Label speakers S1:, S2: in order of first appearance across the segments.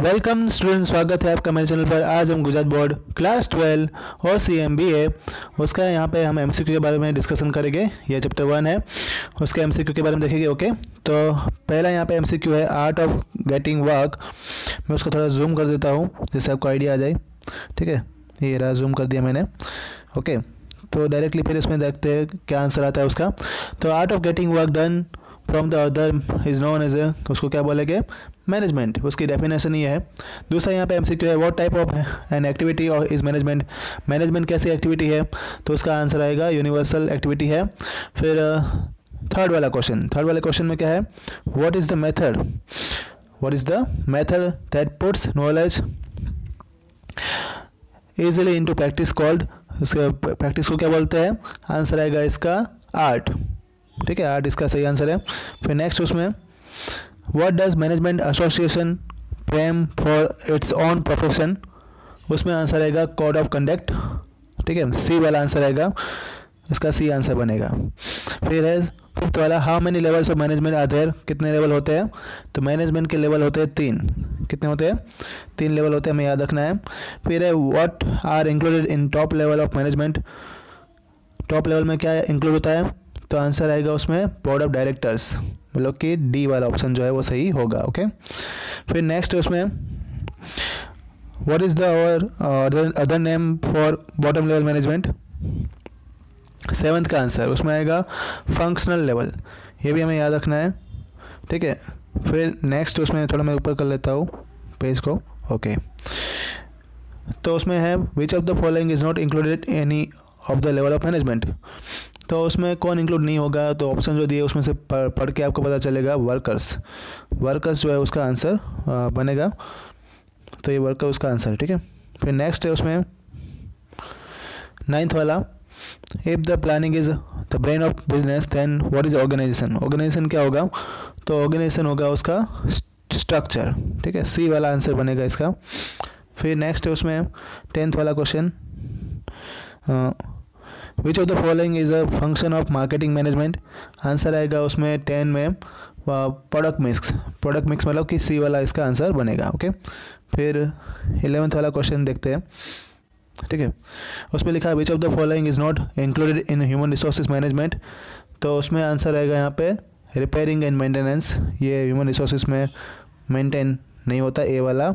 S1: Welcome student, स्वागत है आपका मेरे चैनल पर। आज हम गुजरात बोर्ड क्लास 12 और CMBA उसका यहाँ पे हम MCQ के बारे में डिस्कशन करेंगे। ये चैप्टर 1 है, उसके MCQ के बारे में देखेंगे। ओके, तो पहला यहाँ पे MCQ है आर्ट ऑफ गेटिंग वर्क। मैं उसको थोड़ा जूम कर देता हूँ जिससे आपको आइडिया आ जाए। ठीक है, ये रहा, जूम कर दिया मैंने। ओके, तो डायरेक्टली फिर इसमें देखते हैं क्या आंसर आता है उसका। तो art of getting work done from the other is known as उसको क्या बोलेंगे, मैनेजमेंट। उसकी डेफिनेशन ये है। दूसरा यहाँ पे MCQ है what type of an activity और इज मैनेजमेंट। मैनेजमेंट कैसी एक्टिविटी है, तो उसका आंसर आएगा यूनिवर्सल एक्टिविटी है। फिर थर्ड वाला क्वेश्चन में क्या है, what is the method that puts knowledge easily into practice called. उसके प्रैक्टिस को क्या बोलते हैं, आंसर आएगा इसका आर्ट। ठीक है, आर्ट इसका सही आंसर है। फिर नेक्स्ट उसमें what does management association frame for its own profession. उसमें आंसर आएगा कोड ऑफ कंडक्ट। ठीक है, सी वाला आंसर आएगा, इसका सी आंसर बनेगा। फिर है फिफ्थ वाला, how many levels of management are there. कितने लेवल होते हैं, तो मैनेजमेंट के लेवल होते हैं 3। कितने होते हैं, 3 लेवल होते हैं, हमें याद रखना है। फिर है what are included in top level of management. Top level में क्या इंक्लूड होता है, तो आंसर आएगा उसमें बोर्ड ऑफ डायरेक्टर्स, मतलब कि डी वाला ऑप्शन जो है वो सही होगा। ओके, फिर नेक्स्ट उसमें what is the other name for bottom level management. 7th का आंसर उसमें आएगा फंक्शनल लेवल, ये भी हमें याद रखना है। ठीक है, फिर नेक्स्ट उसमें थोड़ा मैं ऊपर कर लेता हूँ पेज को। ओके, तो उसमें है which of the following is not included any of the level of management. तो उसमें कौन इंक्लूड नहीं होगा, तो ऑप्शन जो दिए उसमें से पढ़ के आपको पता चलेगा वर्कर्स जो है उसका आंसर बनेगा। तो ये वर्कर उसका आंसर है। ठीक है, फिर नेक्स्ट है उसमें 9th वाला, if the planning is the brain of business then what is organization. Organization क्या होगा, तो ऑर्गेनाइजेशन होगा उसका स्ट्रक्चर। ठीक है, सी वाला आंसर बनेगा इसका। फिर नेक्स्ट है उसमें 10th वाला question, which of the following is a function of marketing management. Answer आएगा उसमें 10 में प्रोडक्ट मिक्स मतलब कि सी वाला इसका आंसर बनेगा। ओके, फिर 11th वाला क्वेश्चन देखते हैं। ठीक है, उसमें लिखा है which of the following is not included in human resources management. तो उसमें आंसर आएगा यहाँ पे रिपेयरिंग एंड मेंटेनेंस। ये ह्यूमन रिसोर्सेज में मेंटेन नहीं होता, ए वाला।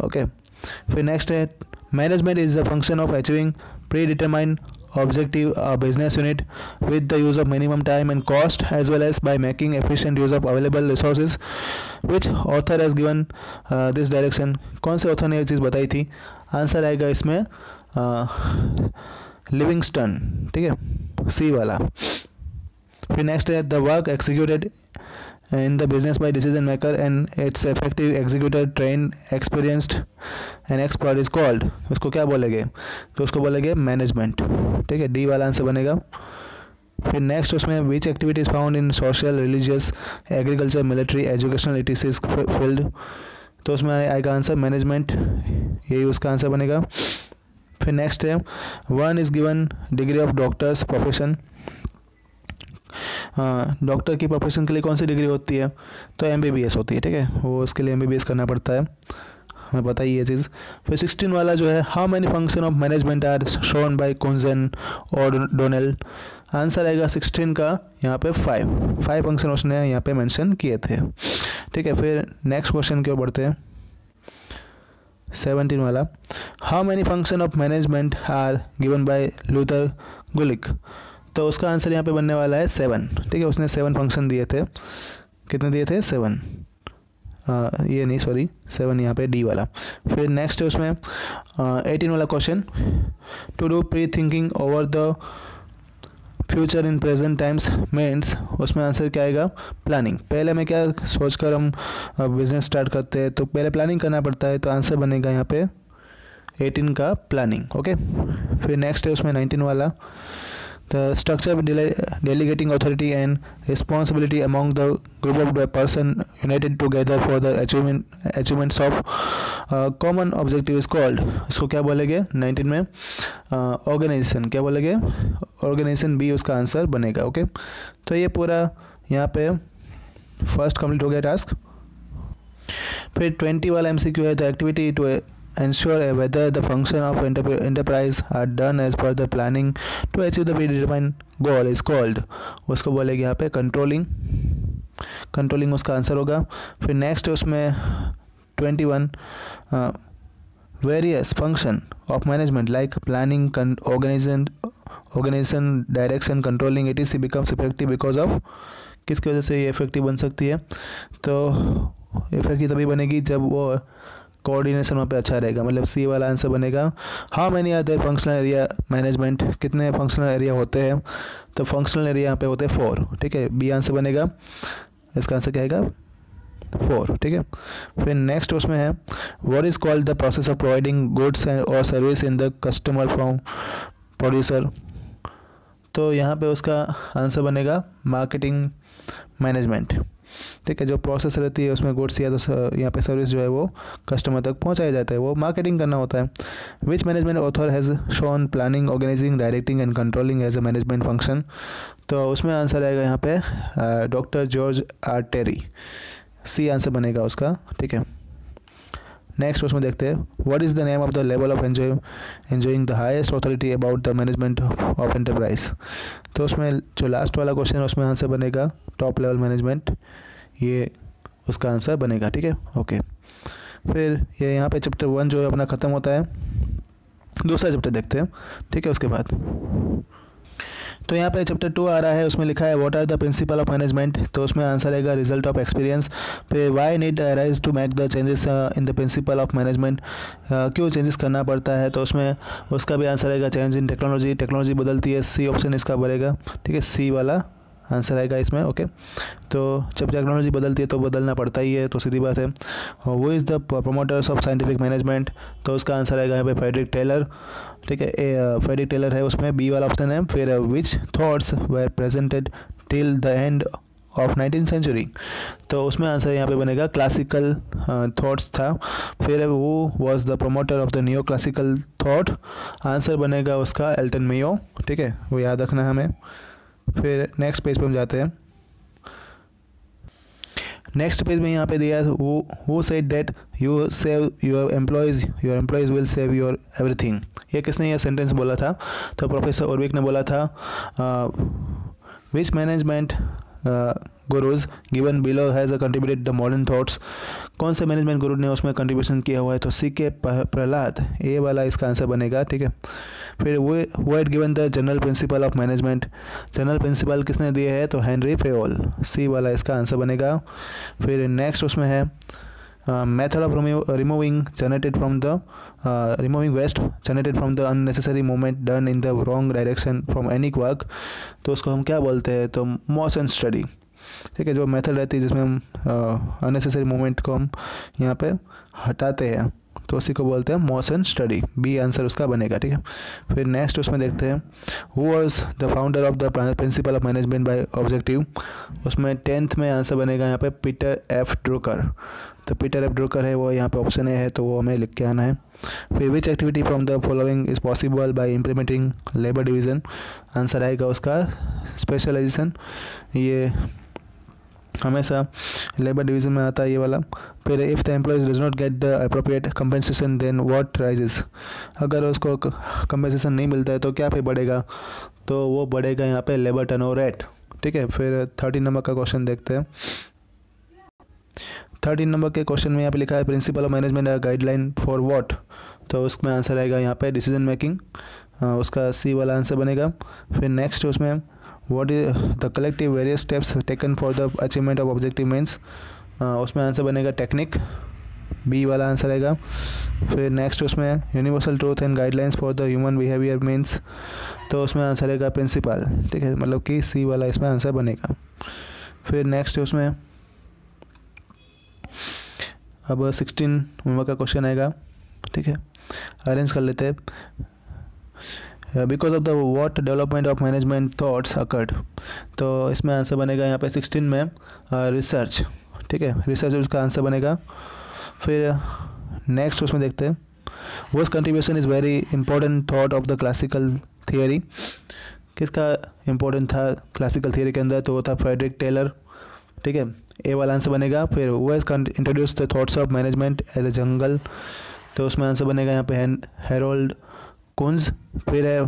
S1: ओके, फिर नेक्स्ट है management is the function of achieving pre determined objective business unit with the use of minimum time and cost as well as by making efficient use of available resources. Which author has given this direction। कौन से author ने ये चीज़ बताई थी, answer आएगा इसमें Livingstone. ठीक है, सी वाला। फिर नेक्स्ट है the work executed in the business by decision maker and its effective executor trained experienced and expert is called। उसको क्या बोलेंगे, तो उसको बोलेंगे मैनेजमेंट। ठीक है, डी वाला आंसर बनेगा। फिर नेक्स्ट उसमें which activities found in social religious agriculture military educational it is field. तो उसमें आएगा आंसर मैनेजमेंट, यही उसका आंसर बनेगा। फिर नेक्स्ट है 1 is given degree of doctors profession. Doctor की प्रोफेशन के लिए कौन सी डिग्री होती है, तो MBBS होती है। ठीक है, वो उसके लिए MBBS करना पड़ता है, हमें पता ही ये चीज़। फिर 16 वाला जो है how many function of management are shown by Koontz और डोनेल। आंसर आएगा 16 का यहाँ पे 5 फंक्शन उसने यहाँ पे मेंशन किए थे। ठीक है, फिर नेक्स्ट क्वेश्चन की ओर बढ़ते हैं। 17 वाला, how many function of management are given by Luther Gulick. तो उसका आंसर यहाँ पे बनने वाला है 7। ठीक है, उसने 7 फंक्शन दिए थे। कितने दिए थे, 7। ये नहीं, सॉरी 7 यहाँ पे डी वाला। फिर नेक्स्ट है उसमें 18 वाला question, to do pre thinking over the future in present times means. उसमें आंसर क्या आएगा, प्लानिंग। पहले में क्या सोचकर हम बिजनेस स्टार्ट करते हैं, तो पहले प्लानिंग करना पड़ता है, तो आंसर बनेगा यहाँ पे 18 का प्लानिंग। ओके, फिर नेक्स्ट है उसमें 19 वाला, the structure delegating authority and responsibility among the group of the person united together for the achievements of common objective is called। उसको क्या बोलेंगे 19 में, ऑर्गेनाइजेशन। क्या बोलेंगे, ऑर्गेनाइजेशन, बी उसका आंसर बनेगा। ओके, तो ये पूरा यहाँ पे फर्स्ट कंप्लीट हो गया टास्क। फिर 20 वाला MCQ है, the activity to ensure whether the function of enterprise are done as per the planning to achieve the predetermined goal is called, उसको बोलेंगे यहाँ पे कंट्रोलिंग उसका आंसर होगा। फिर नेक्स्ट उसमें 21 various function of management like planning, organization, direction, controlling etc becomes effective because of, किसकी वजह से ये इफेक्टिव बन सकती है? तो इफेक्टिव तभी बनेगी जब वो कोऑर्डिनेशन वहाँ पे अच्छा रहेगा, मतलब सी वाला आंसर बनेगा। How many are there functional area management, कितने फंक्शनल एरिया होते हैं? तो फंक्शनल एरिया यहाँ पे होते हैं 4, ठीक है, बी आंसर बनेगा। इसका आंसर क्या आएगा? 4, ठीक है। फिर नेक्स्ट उसमें है what is called the process of providing goods और service in the customer from producer, तो यहाँ पे उसका आंसर बनेगा मार्केटिंग मैनेजमेंट, ठीक है। जो प्रोसेस रहती है उसमें गुड्स या तो यहाँ पे सर्विस जो है वो कस्टमर तक पहुँचाया जाता है, वो मार्केटिंग करना होता है। Which management author has shown planning, organising, directing and controlling as a management function, तो उसमें आंसर आएगा यहाँ पे doctor George R Terry, C answer बनेगा उसका, ठीक है। नेक्स्ट उसमें देखते हैं what is the name of the level of enjoying the highest authority about the management of enterprise, तो उसमें जो लास्ट वाला क्वेश्चन है उसमें आंसर बनेगा टॉप लेवल मैनेजमेंट, ये उसका आंसर बनेगा, ठीक है, ओके। फिर ये यहाँ पे चैप्टर 1 जो है अपना ख़त्म होता है। दूसरा चैप्टर देखते हैं, ठीक है, उसके बाद तो यहाँ पे चैप्टर 2 आ रहा है, उसमें लिखा है what are the principle of management, तो उसमें आंसर रहेगा रिजल्ट ऑफ एक्सपीरियंस। फिर why need arise to make the changes in the principle of management, क्यों चेंजेस करना पड़ता है, तो उसमें उसका भी आंसर रहेगा चेंज इन टेक्नोलॉजी, टेक्नोलॉजी बदलती है, सी ऑप्शन इसका बनेगा, ठीक है, सी वाला आंसर आएगा इसमें, ओके। तो जब टेक्नोलॉजी बदलती है तो बदलना पड़ता ही है, तो सीधी बात है। वो is the promoters of scientific management, तो उसका आंसर आएगा यहाँ पे फ्रेडरिक टेलर, ठीक है, फ्रेडरिक टेलर है उसमें, बी वाला ऑप्शन है। फिर which thoughts were presented till the end of 19th century, तो उसमें आंसर यहाँ पे बनेगा क्लासिकल थॉट्स था। फिर वो was the promoter of the new classical thought, answer बनेगा उसका एल्टन मेयो, ठीक है, वो याद रखना है हमें। फिर नेक्स्ट पेज पे हम जाते हैं। नेक्स्ट पेज में यहाँ पे दिया है who said that you save your employees will save your everything, ये किसने ये सेंटेंस बोला था? तो प्रोफेसर ओरविक ने बोला था। Which management gurus given below has contributed the modern thoughts, कौन से मैनेजमेंट गुरु ने उसमें कंट्रीब्यूशन किया हुआ है? तो सी के प्रहलाद, ए वाला इसका आंसर बनेगा, ठीक है। फिर वो had given the general principle of management, general principle किसने दिए है? तो हेनरी फेओल, सी वाला इसका आंसर बनेगा। फिर नेक्स्ट उसमें है method of removing waste generated from the unnecessary movement done in the wrong direction from any work, तो उसको हम क्या बोलते हैं? तो मोशन स्टडी, ठीक है, जो मेथड रहती है जिसमें हम अननेसेसरी मूवमेंट को हम यहाँ पे हटाते हैं, तो उसी को बोलते हैं मोशन स्टडी, बी आंसर उसका बनेगा, ठीक है। फिर नेक्स्ट उसमें देखते हैं who was the founder of the principle of management by objective, उसमें 10th में आंसर बनेगा यहाँ पे पीटर एफ ड्रुकर, तो पीटर एफ ड्रुकर है वो यहाँ पे ऑप्शन ए है, तो वो हमें लिख के आना है। फिर which activity from the following is possible by implementing labour division, answer आएगा उसका स्पेशलाइजेशन, ये हमेशा लेबर डिवीज़न में आता है ये वाला। फिर if the employees does not get the appropriate compensation then what raises, अगर उसको कंपनसेशन नहीं मिलता है तो क्या फिर बढ़ेगा? तो वो बढ़ेगा यहाँ पे लेबर टर्नओवर रेट, ठीक है। फिर 13 नंबर का क्वेश्चन देखते हैं। 13 नंबर के क्वेश्चन में यहाँ पे लिखा है principal of management guideline for what, तो उसमें आंसर आएगा यहाँ पे डिसीजन मेकिंग, उसका सी वाला आंसर बनेगा। फिर नेक्स्ट उसमें what is the collective various steps taken for the achievement of objective means, उसमें आंसर बनेगा टेक्निक, बी वाला आंसर आएगा। फिर नेक्स्ट उसमें universal truth and guidelines for the human behaviour means, तो उसमें आंसर आएगा प्रिंसिपल, ठीक है, मतलब कि सी वाला इसमें आंसर बनेगा। फिर नेक्स्ट उसमें अब 16 नंबर का क्वेश्चन आएगा, ठीक है, अरेंज कर लेते हैं। Because of the what development of management thoughts occurred, तो इसमें आंसर बनेगा यहाँ पे 16 में रिसर्च, ठीक है, रिसर्च उसका आंसर बनेगा। फिर नेक्स्ट उसमें देखते हैं was contribution is very important thought of the classical theory, किसका इंपॉर्टेंट था क्लासिकल थियोरी के अंदर? तो वो था फ्रेडरिक टेलर, ठीक है, ए वाला आंसर बनेगा। फिर वो has introduce the thoughts of management as a jungle, तो उसमें आंसर बनेगा यहाँ पे हैरोल्ड कुंज। फिर है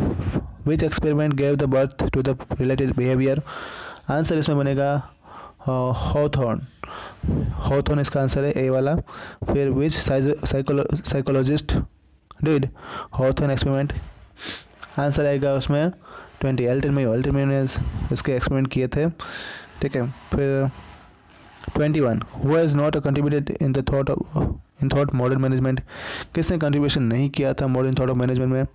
S1: which experiment gave the birth to the related behaviour, answer इसमें बनेगा हॉथॉर्न इसका आंसर है ए वाला। फिर which psychologist did Hawthorne experiment, answer आएगा उसमें 20 एल्टन मेयो ने इसके एक्सपेरिमेंट किए थे, ठीक है। फिर 21 who has not contributed in thought modern management, किसने कंट्रीब्यूशन नहीं किया था मॉडर्न थॉट ऑफ मैनेजमेंट में,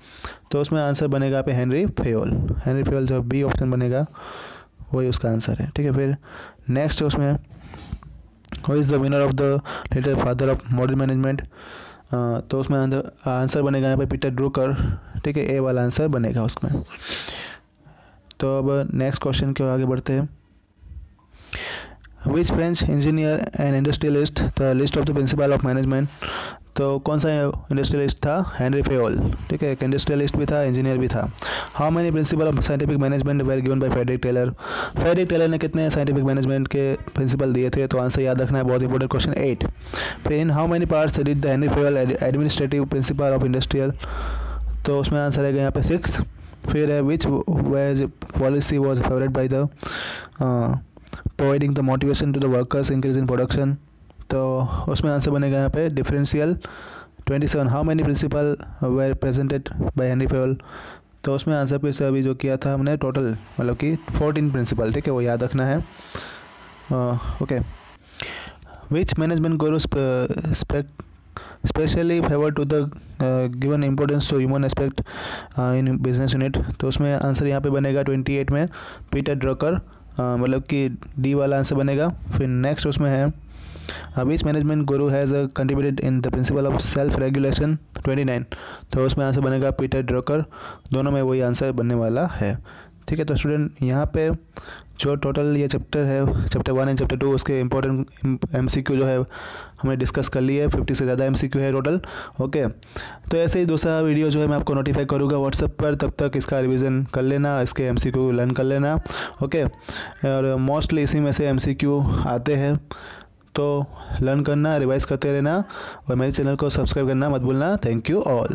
S1: तो उसमें आंसर बनेगा पे हेनरी फेयोल जो बी ऑप्शन बनेगा वही उसका आंसर है, ठीक है। फिर नेक्स्ट उसमें who is the winner of the little father of modern management, तो उसमें आंसर बनेगा यहाँ पे पीटर ड्रुकर, ठीक है, ए वाला आंसर बनेगा उसमें। तो अब नेक्स्ट क्वेश्चन के आगे बढ़ते हैं। Which French engineer and industrialist the list of the principle of management, तो कौन सा इंडस्ट्रियलिस्ट था, हेनरी फेयोल, ठीक है, एक इंडस्ट्रियलिस्ट भी था, इंजीनियर भी था। How many principle of scientific management were given by Frederick Taylor ने कितने साइंटिफिक मैनेजमेंट के प्रिंसिपल दिए थे, तो आंसर याद रखना है, बहुत इंपॉर्टेंट क्वेश्चन 8। फिर in how many parts did the Henri Fayol administrative principle of industrial, तो उसमें आंसर आएगा यहाँ पे 6। फिर है which wage policy was favourite by the providing the motivation to the workers increase in production, तो उसमें आंसर बनेगा यहाँ पे differential. 27 how many principle were presented by Henri Fayol, तो उसमें आंसर फिर से अभी जो किया था हमने टोटल मतलब कि 14 प्रिंसिपल, ठीक है, वो याद रखना है। Okay, which management guru specially favour to the given importance to human aspect in business unit, तो उसमें आंसर यहाँ पे बनेगा 28 में पीटर ड्रकर, मतलब कि डी वाला आंसर बनेगा। फिर नेक्स्ट उसमें है which management Guru has contributed in the principle of self regulation 29, तो उसमें आंसर बनेगा पीटर ड्रकर, दोनों में वही आंसर बनने वाला है, ठीक है। तो स्टूडेंट यहाँ पे जो टोटल ये चैप्टर है, चैप्टर 1 एंड चैप्टर 2, उसके इंपॉर्टेंट MCQ जो है हमने डिस्कस कर लिए, 50 से ज़्यादा MCQ है टोटल, ओके। तो ऐसे ही दूसरा वीडियो जो है मैं आपको नोटिफाई करूँगा व्हाट्सएप पर, तब तक इसका रिवीजन कर लेना, इसके MCQ लर्न कर लेना, ओके। और मोस्टली इसी में से MCQ आते हैं, तो लर्न करना, रिवाइज करते रहना, और मेरे चैनल को सब्सक्राइब करना मत भूलना। Thank you all.